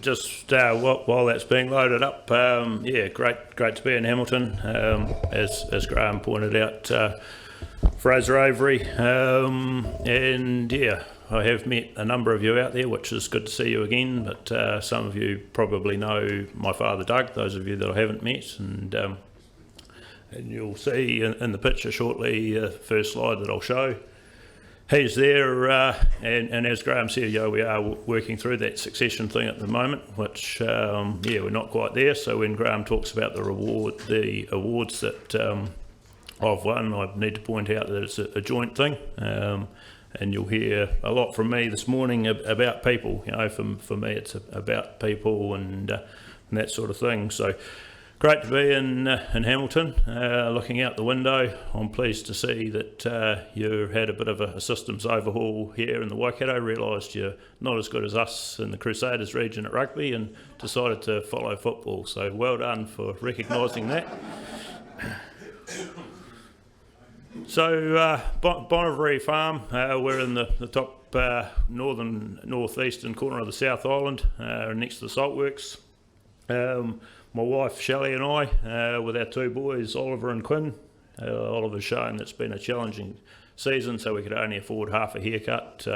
Just while that's being loaded up, yeah, great to be in Hamilton. As Graham pointed out, Fraser Avery, and yeah, I have met a number of you out there, which is good to see you again. But some of you probably know my father Doug. Those of you that I haven't met, and you'll see in the picture shortly, the first slide that I'll show. He's there, and as Graham said, we are working through that succession thing at the moment, which, yeah, we're not quite there. So when Graham talks about the awards that I've won, I need to point out that it's a joint thing, and you'll hear a lot from me this morning about people. For me, it's about people and that sort of thing. So great to be in Hamilton. Looking out the window, I'm pleased to see that you had a bit of a systems overhaul here in the Waikato, realised you're not as good as us in the Crusaders region at rugby and decided to follow football. So well done for recognising that. So Bonavaree Farm, we're in the top northeastern corner of the South Island, next to the saltworks. My wife Shelley and I, with our two boys, Oliver and Quinn. Oliver's shown that's been a challenging season, so we could only afford half a haircut.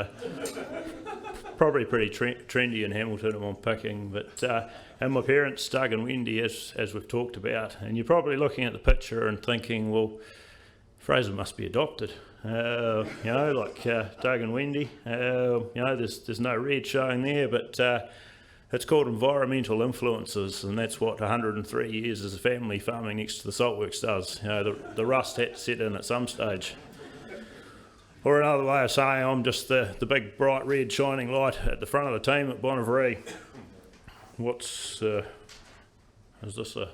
Probably pretty trendy in Hamilton, I'm picking. But and my parents, Doug and Wendy, as we've talked about. And you're probably looking at the picture and thinking, well, Fraser must be adopted. Like Doug and Wendy. There's no red showing there, but it's called environmental influences, and that's what 103 years as a family farming next to the saltworks does. The rust had to set in at some stage. Or another way of saying, I'm just the big bright red shining light at the front of the team at Bonavaree. Is this a... Oh no, sorry,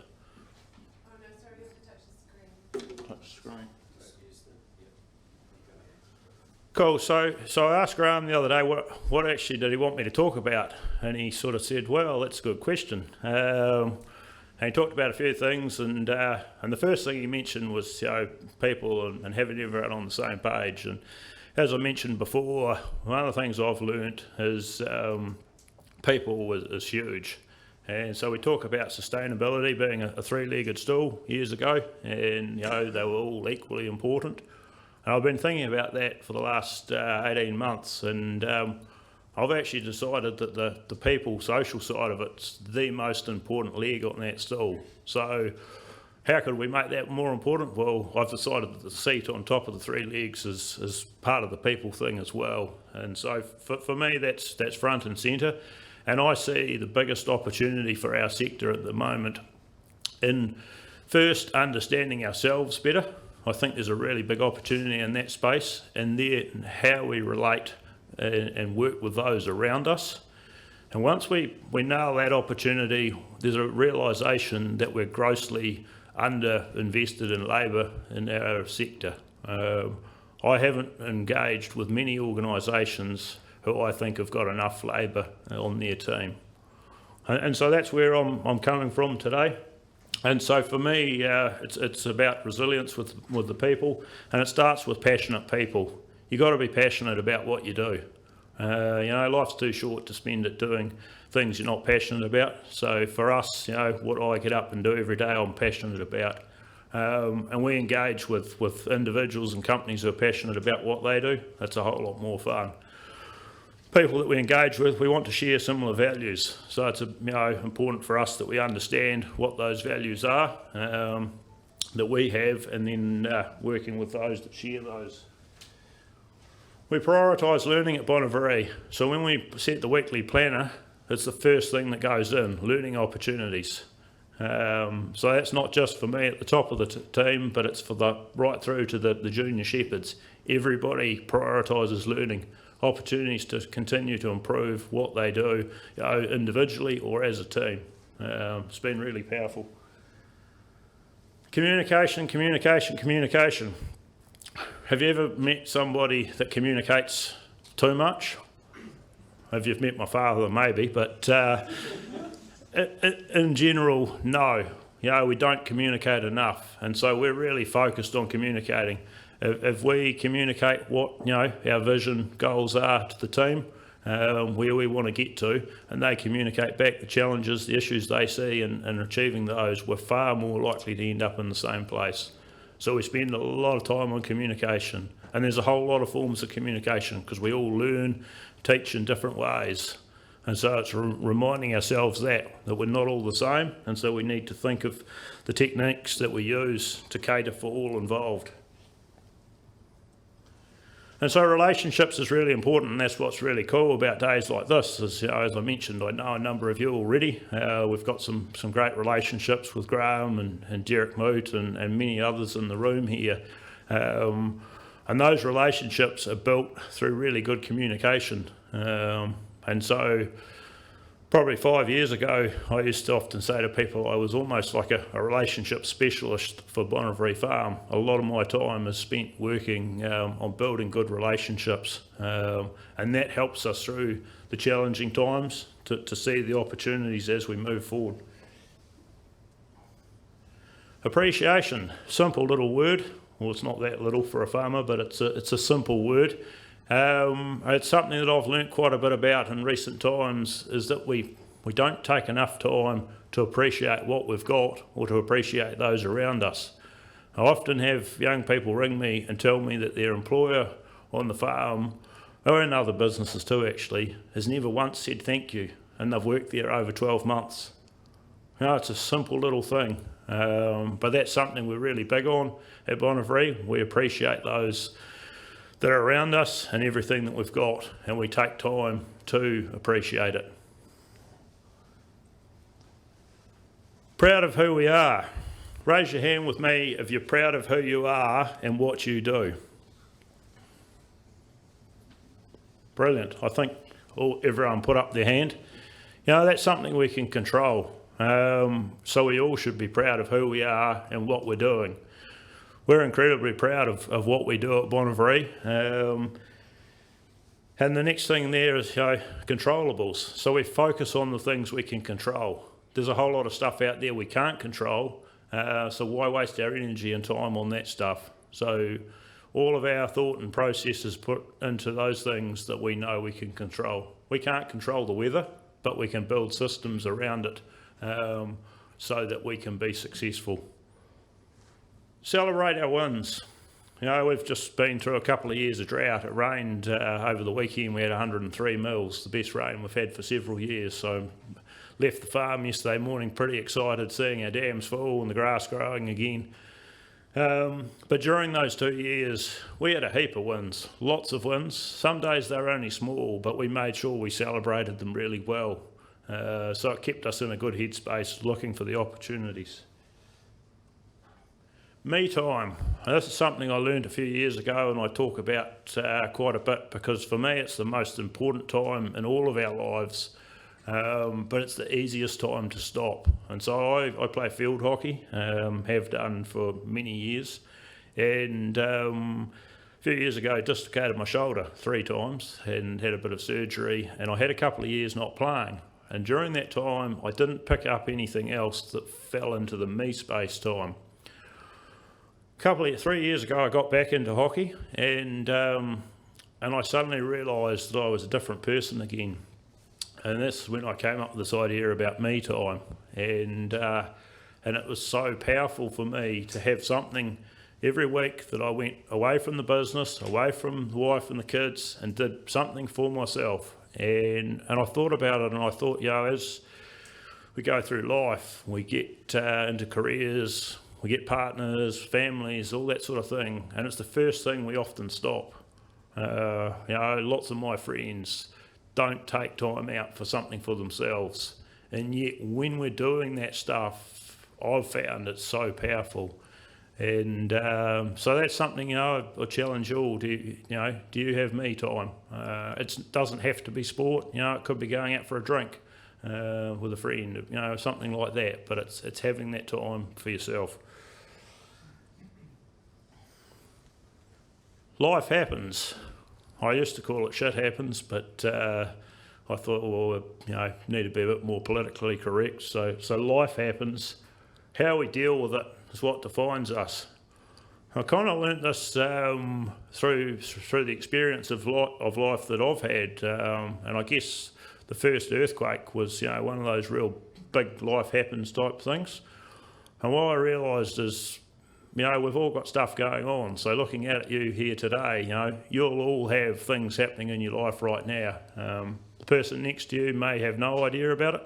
you have to touch the screen. Touch screen. Cool. So I asked Graham the other day what actually did he want me to talk about, and he sort of said, "Well, that's a good question." And he talked about a few things, and the first thing he mentioned was people and having everyone on the same page. And as I mentioned before, one of the things I've learnt is people is huge. And so we talk about sustainability being a three-legged stool years ago, and they were all equally important. And I've been thinking about that for the last 18 months, and I've actually decided that the people social side of it's the most important leg on that stool. So how could we make that more important? Well, I've decided that the seat on top of the three legs is part of the people thing as well. And so for me, that's front and centre. And I see the biggest opportunity for our sector at the moment in first understanding ourselves better. I think there's a really big opportunity in that space, and then how we relate and work with those around us. And once we nail that opportunity, there's a realisation that we're grossly under-invested in labour in our sector. I haven't engaged with many organisations who I think have got enough labour on their team. And so that's where I'm coming from today. And so for me, it's about resilience with the people, and it starts with passionate people. You've got to be passionate about what you do. Life's too short to spend it doing things you're not passionate about. So for us, what I get up and do every day, I'm passionate about. And we engage with individuals and companies who are passionate about what they do. That's a whole lot more fun. People that we engage with, we want to share similar values. So it's important for us that we understand what those values are that we have, and then working with those that share those. We prioritise learning at Bonavaree. So when we set the weekly planner, it's the first thing that goes in, learning opportunities. So that's not just for me at the top of the team, but it's for right through to the junior shepherds. Everybody prioritises learning. Opportunities to continue to improve what they do, individually or as a team. It's been really powerful. Communication. Have you ever met somebody that communicates too much? If you've met my father, maybe, but in general, no. We don't communicate enough, and so we're really focused on communicating. If we communicate what our vision goals are to the team, where we want to get to, and they communicate back the challenges, the issues they see, and achieving those, we're far more likely to end up in the same place. So we spend a lot of time on communication, and there's a whole lot of forms of communication because we all learn, teach in different ways. And so it's reminding ourselves that we're not all the same, and so we need to think of the techniques that we use to cater for all involved. And so relationships is really important, and that's what's really cool about days like this. Is, as I mentioned, I know a number of you already. We've got some great relationships with Graham and Derek Moot and many others in the room here. And those relationships are built through really good communication. And so probably 5 years ago, I used to often say to people I was almost like a relationship specialist for Bonavaree Farm. A lot of my time is spent working on building good relationships, and that helps us through the challenging times to see the opportunities as we move forward. Appreciation, simple little word. Well, it's not that little for a farmer, but it's a simple word. It's something that I've learnt quite a bit about in recent times, is that we don't take enough time to appreciate what we've got or to appreciate those around us. I often have young people ring me and tell me that their employer on the farm, or in other businesses too actually, has never once said thank you, and they've worked there over 12 months. You know, it's a simple little thing, but that's something we're really big on at Bonavaree. We appreciate those that are around us and everything that we've got, and we take time to appreciate it. Proud of who we are. Raise your hand with me if you're proud of who you are and what you do. Brilliant. I think everyone put up their hand. You know, that's something we can control. So we all should be proud of who we are and what we're doing. We're incredibly proud of what we do at Bonavaree. And the next thing there is controllables. So we focus on the things we can control. There's a whole lot of stuff out there we can't control, so why waste our energy and time on that stuff? So all of our thought and process is put into those things that we know we can control. We can't control the weather, but we can build systems around it so that we can be successful. Celebrate our wins. You know, we've just been through a couple of years of drought. It rained over the weekend. We had 103 mils, the best rain we've had for several years. So left the farm yesterday morning pretty excited, seeing our dams full and the grass growing again. But during those 2 years, we had a heap of wins, lots of wins. Some days they were only small, but we made sure we celebrated them really well. So it kept us in a good headspace looking for the opportunities. Me time. This is something I learned a few years ago, and I talk about quite a bit, because for me it's the most important time in all of our lives, but it's the easiest time to stop. And so I play field hockey, have done for many years, and a few years ago I dislocated my shoulder 3 times and had a bit of surgery, and I had a couple of years not playing. And during that time I didn't pick up anything else that fell into the me space time. 3 years ago I got back into hockey, and I suddenly realised that I was a different person again. And that's when I came up with this idea about me time, and it was so powerful for me to have something every week that I went away from the business, away from the wife and the kids, and did something for myself. And I thought about it, and I thought, as we go through life, we get into careers, we get partners, families, all that sort of thing, and it's the first thing we often stop. Lots of my friends don't take time out for something for themselves, and yet when we're doing that stuff, I've found it's so powerful. And so that's something, I challenge you all. Do you have me time? It doesn't have to be sport. It could be going out for a drink with a friend, something like that. But it's having that time for yourself. Life happens. I used to call it shit happens, but I thought, need to be a bit more politically correct. So life happens. How we deal with it is what defines us. I kind of learnt this through the experience of life that I've had, and I guess the first earthquake was, one of those real big life happens type things. And what I realised is, we've all got stuff going on. So looking at you here today, you'll all have things happening in your life right now. The person next to you may have no idea about it.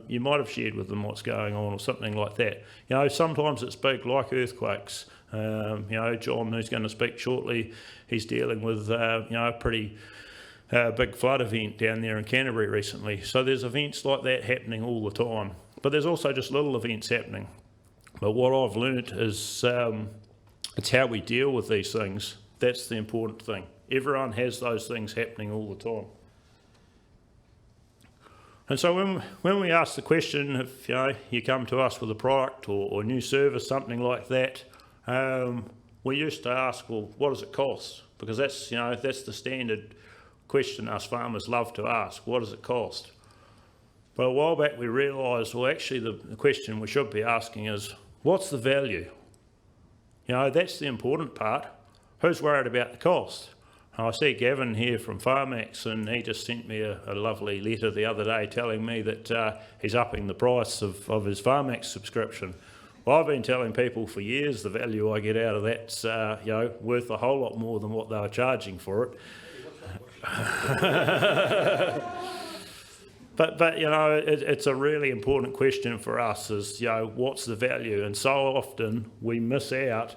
You might have shared with them what's going on or something like that. Sometimes it's big, like earthquakes. John, who's going to speak shortly, he's dealing with, a pretty big flood event down there in Canterbury recently. So there's events like that happening all the time. But there's also just little events happening. But what I've learnt is it's how we deal with these things. That's the important thing. Everyone has those things happening all the time. And so when we ask the question, if you come to us with a product or new service, something like that, we used to ask, well, what does it cost? Because that's the standard question us farmers love to ask. What does it cost? But a while back we realised, well, actually the question we should be asking is, what's the value? That's the important part. Who's worried about the cost? I see Gavin here from Farmax, and he just sent me a lovely letter the other day telling me that he's upping the price of his Farmax subscription. Well, I've been telling people for years the value I get out of that's worth a whole lot more than what they were charging for it. But it's a really important question for us is, what's the value? And so often we miss out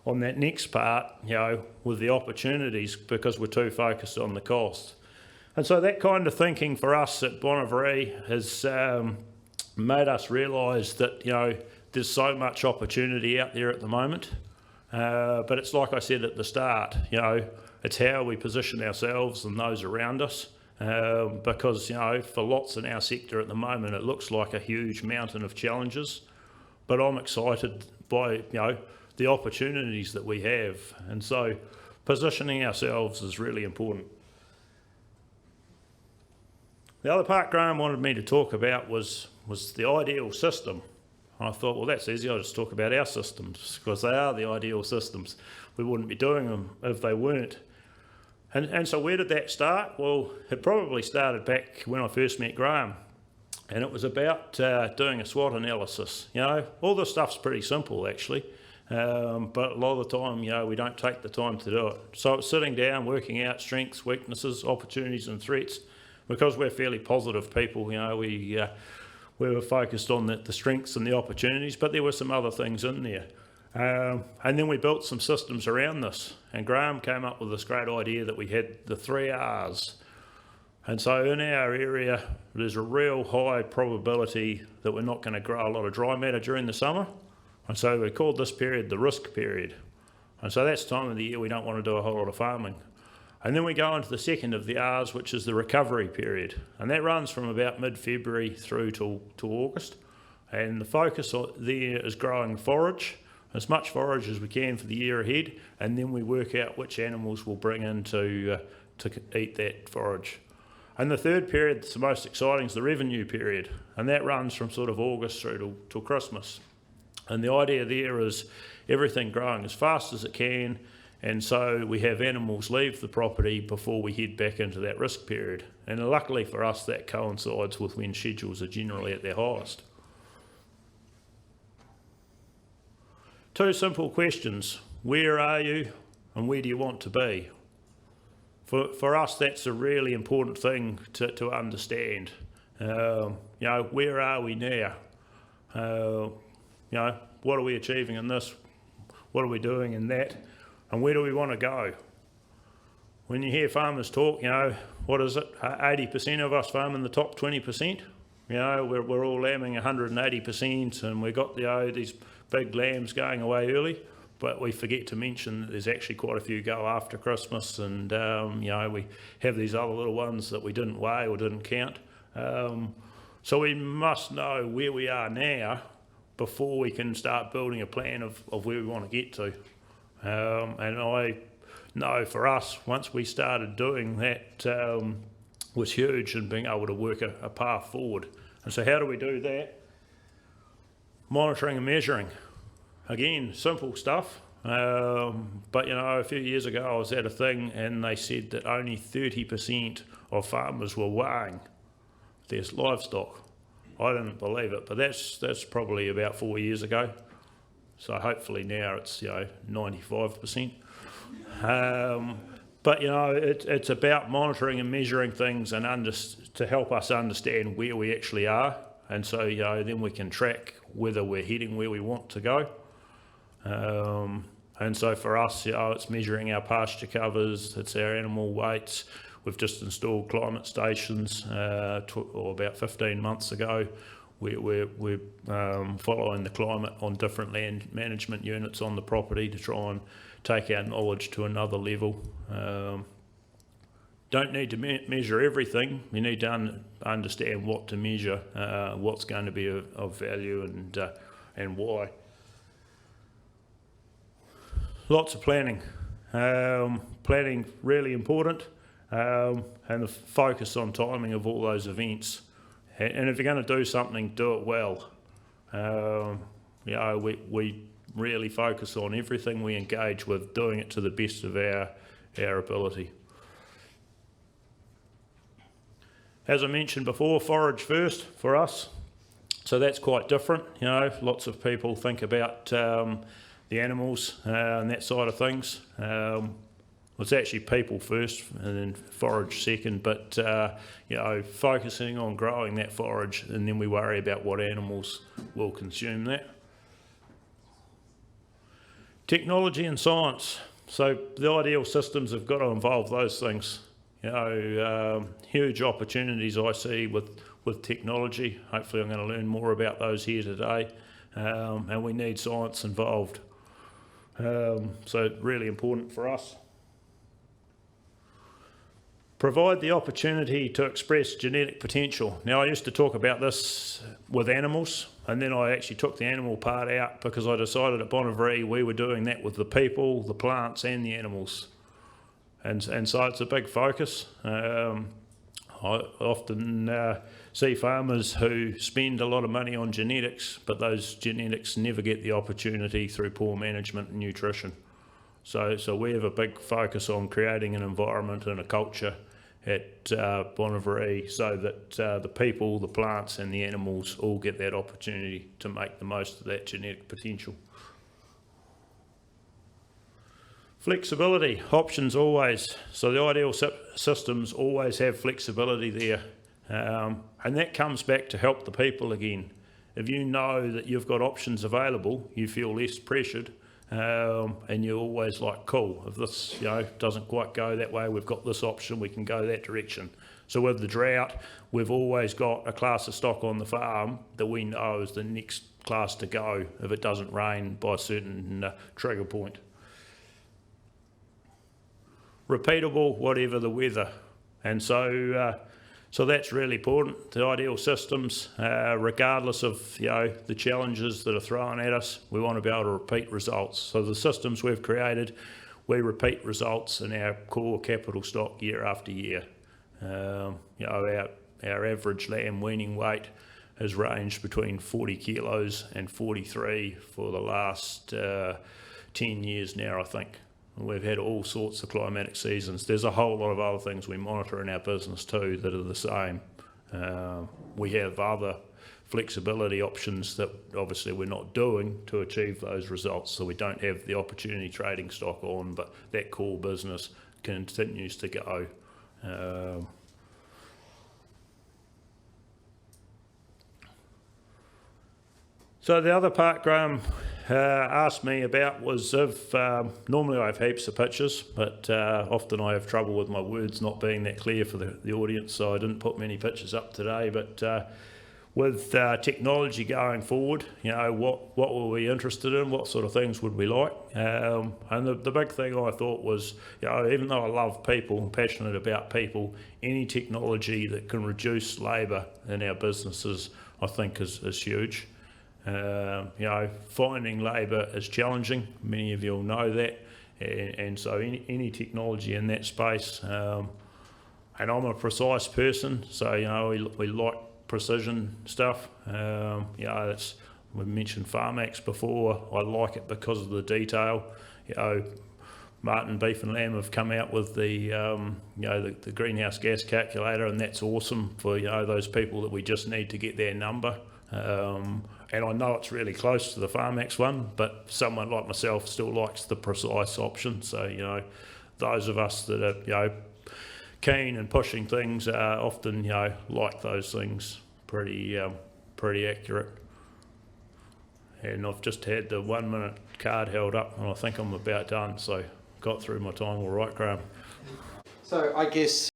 on that next part, with the opportunities because we're too focused on the cost. And so that kind of thinking for us at Bonavaree has made us realise that, there's so much opportunity out there at the moment. But it's like I said at the start, it's how we position ourselves and those around us. Because, for lots in our sector at the moment, it looks like a huge mountain of challenges. But I'm excited by, the opportunities that we have. And so positioning ourselves is really important. The other part Graham wanted me to talk about was the ideal system. I thought, well, that's easy. I'll just talk about our systems because they are the ideal systems. We wouldn't be doing them if they weren't. And so where did that start? Well, it probably started back when I first met Graham. And it was about doing a SWOT analysis. All this stuff's pretty simple, actually. But a lot of the time, we don't take the time to do it. So it's sitting down, working out strengths, weaknesses, opportunities and threats. Because we're fairly positive people, we were focused on the strengths and the opportunities, but there were some other things in there. And then we built some systems around this. And Graham came up with this great idea that we had the 3 R's. And so in our area, there's a real high probability that we're not going to grow a lot of dry matter during the summer. And so we called this period the risk period. And so that's the time of the year we don't want to do a whole lot of farming. And then we go into the second of the R's, which is the recovery period. And that runs from about mid-February through to August. And the focus there is growing forage, as much forage as we can for the year ahead. And then we work out which animals we'll bring in to eat that forage. And the third period that's the most exciting is the revenue period. And that runs from sort of August through till Christmas. And the idea there is everything growing as fast as it can, and so we have animals leave the property before we head back into that risk period. And luckily for us, that coincides with when schedules are generally at their highest. 2 simple questions. Where are you and where do you want to be? For us, that's a really important thing to understand. Where are we now? What are we achieving in this? What are we doing in that? And where do we want to go? When you hear farmers talk, what is it? 80% of us farm in the top 20%. We're all lambing 180%, and we've got these big lambs going away early. But we forget to mention that there's actually quite a few go after Christmas, and we have these other little ones that we didn't weigh or didn't count. So we must know where we are now before we can start building a plan of where we want to get to. And I know for us, once we started doing that, was huge in being able to work a path forward. And so how do we do that? Monitoring and measuring. Again, simple stuff. But you know, a few years ago I was at a thing and they said that only 30% of farmers were weighing their livestock. I didn't believe it, but that's probably about 4 years ago. So hopefully now it's 95%. But you know, it's about monitoring and measuring things and to help us understand where we actually are, and so then we can track whether we're heading where we want to go. And so for us, it's measuring our pasture covers, it's our animal weights. We've just installed climate stations about 15 months ago. We're following the climate on different land management units on the property to try and take our knowledge to another level. Don't need to measure everything. You need to understand what to measure, what's going to be of value and why. Lots of planning. Planning really important, and the focus on timing of all those events. And if you're going to do something, do it well. We really focus on everything we engage with, doing it to the best of our ability. As I mentioned before, forage first for us. So that's quite different. Lots of people think about the animals and that side of things. It's actually people first and then forage second, but focusing on growing that forage, and then we worry about what animals will consume that. Technology and science. So the ideal systems have got to involve those things. Huge opportunities I see with technology. Hopefully I'm going to learn more about those here today, and we need science involved. So really important for us. Provide the opportunity to express genetic potential. Now, I used to talk about this with animals, and then I actually took the animal part out because I decided at Bonavaree we were doing that with the people, the plants and the animals. And so it's a big focus. I often see farmers who spend a lot of money on genetics, but those genetics never get the opportunity through poor management and nutrition. So we have a big focus on creating an environment and a culture at Bonavaree so that the people, the plants and the animals all get that opportunity to make the most of that genetic potential. Flexibility, options always. So the ideal systems always have flexibility there. And that comes back to help the people again. If you know that you've got options available, you feel less pressured. And you're always like, cool, if this doesn't quite go that way, we've got this option, we can go that direction. So with the drought, we've always got a class of stock on the farm that we know is the next class to go if it doesn't rain by a certain trigger point. Repeatable, whatever the weather. And so that's really important. The ideal systems, regardless of the challenges that are thrown at us, we want to be able to repeat results. So the systems we've created, we repeat results in our core capital stock year after year. Our average lamb weaning weight has ranged between 40 kilos and 43 for the last 10 years now, I think. We've had all sorts of climatic seasons. There's a whole lot of other things we monitor in our business too that are the same. We have other flexibility options that obviously we're not doing to achieve those results, so we don't have the opportunity trading stock on, but that core business continues to go. So the other part Graham asked me about was if normally I have heaps of pictures, but often I have trouble with my words not being that clear for the audience, so I didn't put many pictures up today. But with technology going forward, what were we interested in? What sort of things would we like? And the big thing I thought was, even though I love people and passionate about people, any technology that can reduce labour in our businesses, I think is huge. Finding labour is challenging. Many of you will know that, and so any technology in that space. And I'm a precise person, so we like precision stuff. We mentioned Farmax before. I like it because of the detail. Martin Beef and Lamb have come out with the the greenhouse gas calculator, and that's awesome for those people that we just need to get their number. And I know it's really close to the Farmax one, but someone like myself still likes the precise option. So those of us that are keen and pushing things often like those things pretty accurate. And I've just had the 1 minute card held up, and I think I'm about done. So got through my time all right, Graham. So I guess